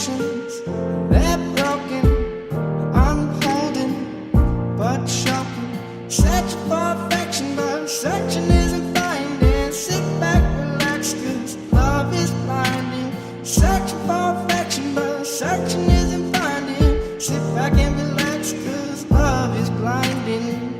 emotions, they're broken, unholding, but shocking. Searching for affection, but searching isn't finding. Sit back, relax, 'cause love is blinding. Searching for affection, but searching isn't finding. Sit back and relax, 'cause love is blinding.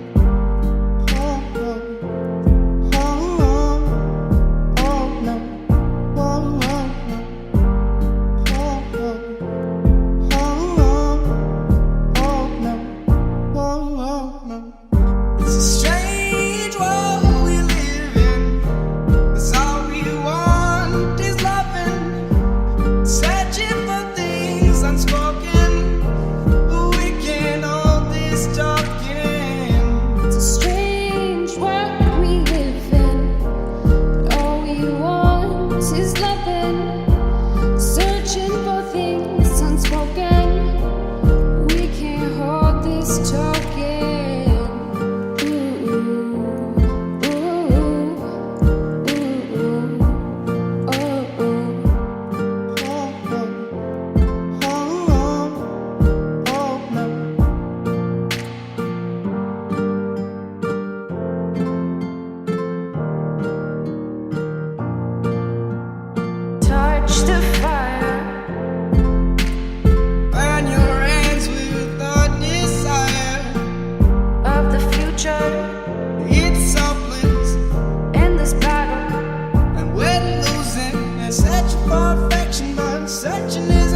The fire, burn your hands with the desire of the future, it's selfless in this battle, and we're losing and searching for affection, but searching is